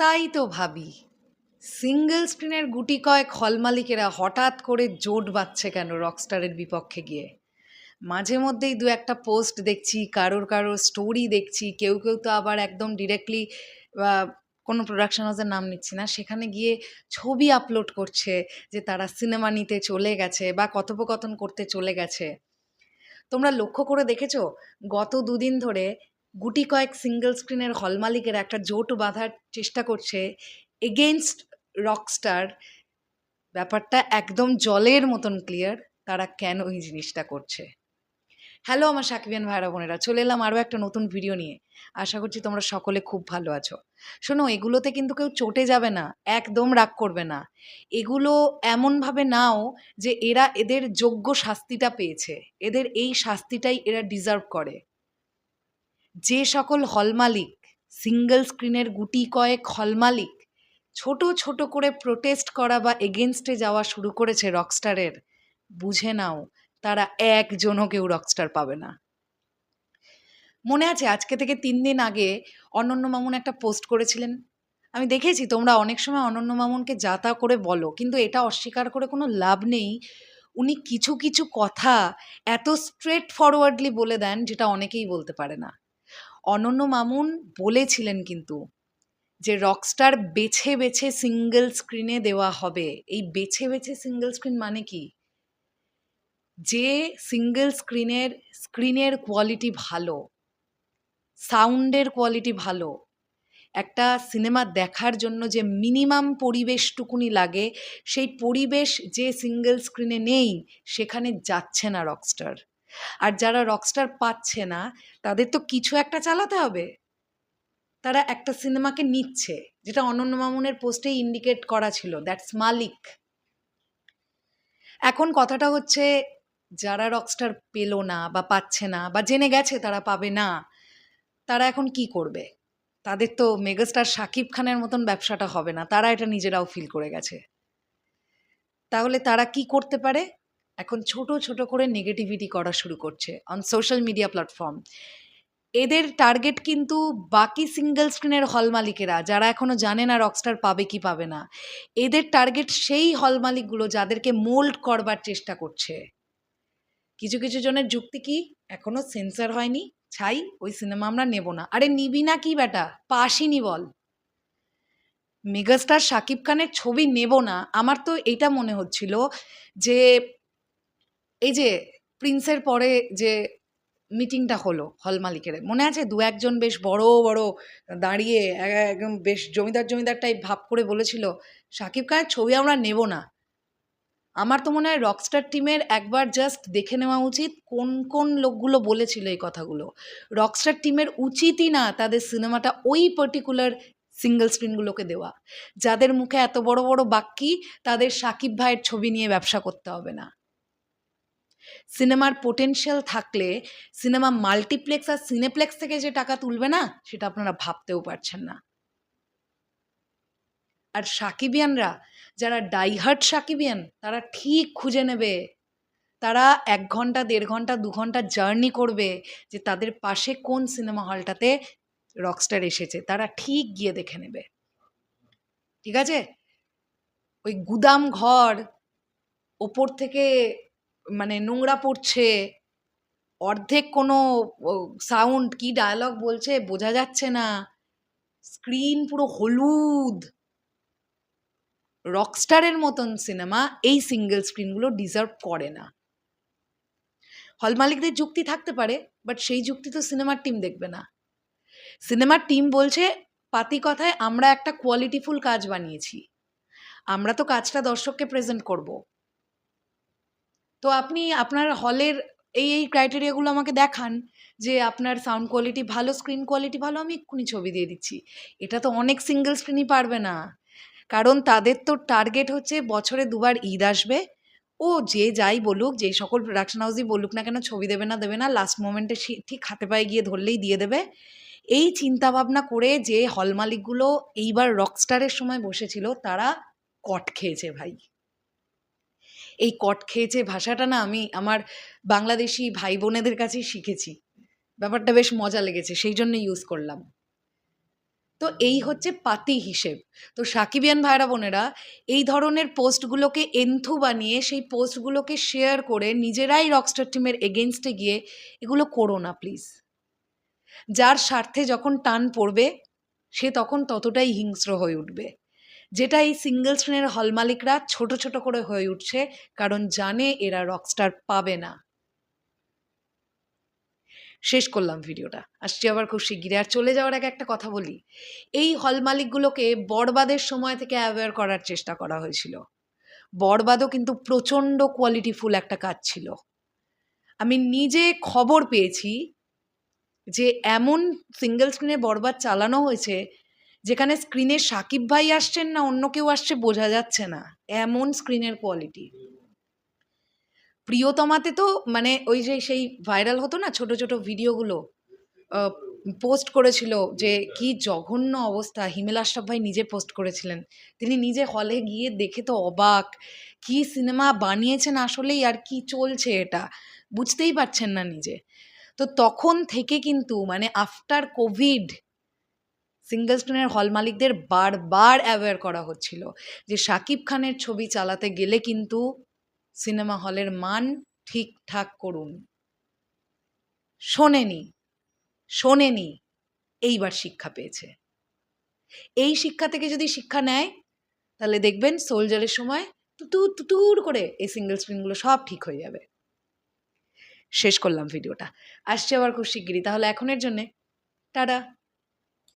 তাই তো ভাবি, সিঙ্গেল স্ক্রিনের গুটি কয়েক হল মালিকেরা হঠাৎ করে জোট বাঁধছে কেন রকস্টারের বিপক্ষে গিয়ে। মাঝে মধ্যেই দু একটা পোস্ট দেখছি, কারোর স্টোরি দেখছি, কেউ কেউ তো আবার একদম ডিরেক্টলি কোনো প্রোডাকশন হাউসের নাম নিচ্ছি না, সেখানে গিয়ে ছবি আপলোড করছে যে তারা সিনেমা নিতে চলে গেছে বা কথোপকথন করতে চলে গেছে। তোমরা লক্ষ্য করে দেখেছো, গত দুদিন ধরে গুটি কয়েক সিঙ্গেল স্ক্রিনের হল মালিকেরা একটা জোট বাঁধার চেষ্টা করছে এগেনস্ট রকস্টার। ব্যাপারটা একদম জলের মতন ক্লিয়ার তারা কেন এই জিনিসটা করছে। হ্যালো আমার সাকিবিয়ান ভাইরা বোনেরা, চলে এলাম আরও একটা নতুন ভিডিও নিয়ে। আশা করছি তোমরা সকলে খুব ভালো আছো। শোনো, এগুলোতে কিন্তু কেউ চটে যাবে না, একদম রাগ করবে না। এগুলো এমনভাবে নাও যে এরা এদের যোগ্য শাস্তিটা পেয়েছে, এদের এই শাস্তিটাই এরা ডিজার্ভ করে। যে সকল হল মালিক, সিঙ্গেল স্ক্রিনের গুটি কয়েক হল মালিক ছোট ছোট করে প্রোটেস্ট করা বা এগেনস্টে যাওয়া শুরু করেছে রকস্টারের, বুঝে নাও তারা একজনও কেউ রকস্টার পাবে না। মনে আছে আজকে থেকে 3 দিন আগে অনন্য মামুন একটা পোস্ট করেছিলেন। আমি দেখেছি তোমরা অনেক সময় অনন্য মামুনকে যা তা করে বলো, কিন্তু এটা অস্বীকার করে কোনো লাভ নেই। উনি কিছু কিছু কথা এত স্ট্রেট ফরওয়ার্ডলি বলে দেন যেটা অনেকেই বলতে পারে না। অনন্য মামুন বলেছিলেন কিন্তু যে রকস্টার বেছে বেছে সিঙ্গেল স্ক্রিনে দেওয়া হবে। এই বেছে বেছে সিঙ্গেল স্ক্রিন মানে কি? যে সিঙ্গেল স্ক্রিনের কোয়ালিটি ভালো, সাউন্ডের কোয়ালিটি ভালো, একটা সিনেমা দেখার জন্য যে মিনিমাম পরিবেশটুকুনি লাগে, সেই পরিবেশ যে সিঙ্গেল স্ক্রিনে নেই সেখানে যাচ্ছে না রকস্টার। আর যারা রকস্টার পাচ্ছে না তাদের তো কিছু একটা চালাতে হবে। তারা একটা সিনেমাকে নিচ্ছে, যেটা অনন্য মামুনের পোস্টেই ইন্ডিকেট করা ছিল, দ্যাটস মালিক। এখন কথাটা হচ্ছে, যারা রকস্টার পেল না বা পাচ্ছে না বা জেনে গেছে তারা পাবে না, তারা এখন কি করবে? তাদের তো মেগাস্টার শাকিব খানের মতন ব্যবসাটা হবে না, তারা এটা নিজেরাও ফিল করে গেছে। তাহলে তারা কি করতে পারে? এখন ছোট ছোট করে নেগেটিভিটি করা শুরু করছে অন সোশ্যাল মিডিয়া প্ল্যাটফর্ম। এদের টার্গেট কিন্তু বাকি সিঙ্গেল স্ক্রিনের হল মালিকেরা, যারা এখনো জানে না রকস্টার পাবে কি পাবে না। এদের টার্গেট সেই হল মালিকগুলো যাদেরকে মোল্ড করবার চেষ্টা করছে। কিছু কিছু জনের যুক্তি কি, এখনো সেন্সর হয়নি, ছাই, ওই সিনেমা আমরা নেব না। আরে নিবি না কি বেটা, পাসিনি বল। মেগাস্টার শাকিব খানের ছবি নেব না, আমার তো এটা মনে হচ্ছিল যে এই যে প্রিন্সের পরে যে মিটিংটা হলো হল মালিকের, মনে আছে দু একজন বেশ বড় বড় দাঁড়িয়ে একদম বেশ জমিদার জমিদার টাইপ ভাব করে বলেছিল শাকিব খানের ছবি আমরা নেব না। আমার তো মনে হয় রকস্টার টিমের একবার জাস্ট দেখে নেওয়া উচিত কোন কোন লোকগুলো বলেছিল এই কথাগুলো। রকস্টার টিমের উচিতই না তাদের সিনেমাটা ওই পার্টিকুলার সিঙ্গেল স্ক্রিনগুলোকে দেওয়া, যাদের মুখে এত বড় বড় বাক্যি, তাদের শাকিব ভাইয়ের ছবি নিয়ে ব্যবসা করতে হবে না। সিনেমার পোটেনশিয়াল থাকলে সিনেমা মাল্টিপ্লেক্স আর সিনেপ্লেক্স থেকে যে টাকা তুলবে না, সেটা আপনারা ভাবতেও পারছেন না। আর সাকিবিয়ানরা, যারা ডাইহার্ট সাকিবিয়ান, তারা ঠিক খুঁজে নেবে। তারা 1 ঘন্টা 1.5 ঘন্টা 2 ঘন্টা জার্নি করবে যে তাদের পাশে কোন সিনেমা হলটাতে রকস্টার এসেছে, তারা ঠিক গিয়ে দেখে নেবে। ঠিক আছে? ওই গুদাম ঘর, ওপর থেকে মানে নোংরা পড়ছে, অর্ধেক কোনো সাউন্ড, কি ডায়ালগ বলছে বোঝা যাচ্ছে না, স্ক্রিন পুরো হলুদ, রকস্টারের মতন সিনেমা এই সিঙ্গেল স্ক্রিনগুলো ডিজার্ভ করে না। হল মালিকদের যুক্তি থাকতে পারে, বাট সেই যুক্তি তো সিনেমার টিম দেখবে না। সিনেমার টিম বলছে পাতি কথায়, আমরা একটা কোয়ালিটিফুল কাজ বানিয়েছি, আমরা তো কাজটা দর্শককে প্রেজেন্ট করব। তো আপনি আপনার হলের এই ক্রাইটেরিয়াগুলো আমাকে দেখান যে আপনার সাউন্ড কোয়ালিটি ভালো, স্ক্রিন কোয়ালিটি ভালো, আমি এক্ষুনি ছবি দিয়ে দিচ্ছি। এটা তো অনেক সিঙ্গেল স্ক্রিনই পারবে না, কারণ তাদের তো টার্গেট হচ্ছে বছরে 2বার ঈদ আসবে, ও যে যাই বলুক, যে সকল প্রোডাকশন হাউসই বলুক না কেন ছবি দেবে না, লাস্ট মোমেন্টে ঠিক হাতে পায়ে গিয়ে ধরলেই দিয়ে দেবে। এই চিন্তাভাবনা করে যে হল মালিকগুলো এইবার রকস্টারের সময় বসেছিল, তারা কট খেয়েছে ভাই। এই কট খেয়েছে ভাষাটা না আমি আমার বাংলাদেশি ভাই বোনেদের কাছেই শিখেছি, ব্যাপারটা বেশ মজা লেগেছে, সেই জন্য ইউজ করলাম। তো এই হচ্ছে পাতি হিসেব। তো সাকিবিয়ান ভাইরা বোনেরা এই ধরনের পোস্টগুলোকে এন্থু বানিয়ে সেই পোস্টগুলোকে শেয়ার করে নিজেরাই রকস্টার টিমের এগেনস্টে গিয়ে এগুলো করো না প্লিজ। যার স্বার্থে যখন টান পড়বে সে তখন ততটাই হিংস্র হয়ে উঠবে, যেটা এই সিঙ্গেল স্ক্রিনের হল মালিকরা ছোট ছোট করে হয়ে উঠছে, কারণ জানে এরা রকস্টার পাবে না। শেষ করলাম ভিডিওটা, আসছি আবার খুব শিগগিরই। আর চলে যাওয়ার আগে একটা কথা বলি, এই হল মালিকগুলোকে বরবাদের সময় থেকে অ্যাওয়্যার করার চেষ্টা করা হয়েছিল। বরবাদও কিন্তু প্রচণ্ড কোয়ালিটিফুল একটা কাজ ছিল। আমি নিজে খবর পেয়েছি যে এমন সিঙ্গেল স্ক্রিনে বরবাদ চালানো হয়েছে যেখানে স্ক্রিনে সাকিব ভাই আসছেন না অন্য কেউ আসছে বোঝা যাচ্ছে না, এমন স্ক্রিনের কোয়ালিটি। প্রিয়তমাতে তো মানে ওই যে সেই ভাইরাল হতো না ছোট ছোট ভিডিওগুলো, পোস্ট করেছিল যে কি জঘন্য অবস্থা, হিমেল আশরাফ ভাই নিজে পোস্ট করেছিলেন, তিনি নিজে হলে গিয়ে দেখে তো অবাক, কি সিনেমা বানিয়েছেন আসলেই, আর কি চলছে এটা বুঝতেই পারছেন না নিজে। তো তখন থেকে কিন্তু মানে আফটার কোভিড সিঙ্গেল স্ক্রিনের হল মালিকদের বারবার অ্যাওয়্যার করা হচ্ছিল যে শাকিব খানের ছবি চালাতে গেলে কিন্তু সিনেমা হলের মান ঠিকঠাক করুন। শোনেনি, এইবার শিক্ষা পেয়েছে। এই শিক্ষা থেকে যদি শিক্ষা নেয় তাহলে দেখবেন সোলজারের সময় তুতুর করে এই সিঙ্গেল স্ক্রিনগুলো সব ঠিক হয়ে যাবে। শেষ করলাম ভিডিওটা, আসছে আবার খুব শিগগিরই। তাহলে এখনের জন্যে টাটা।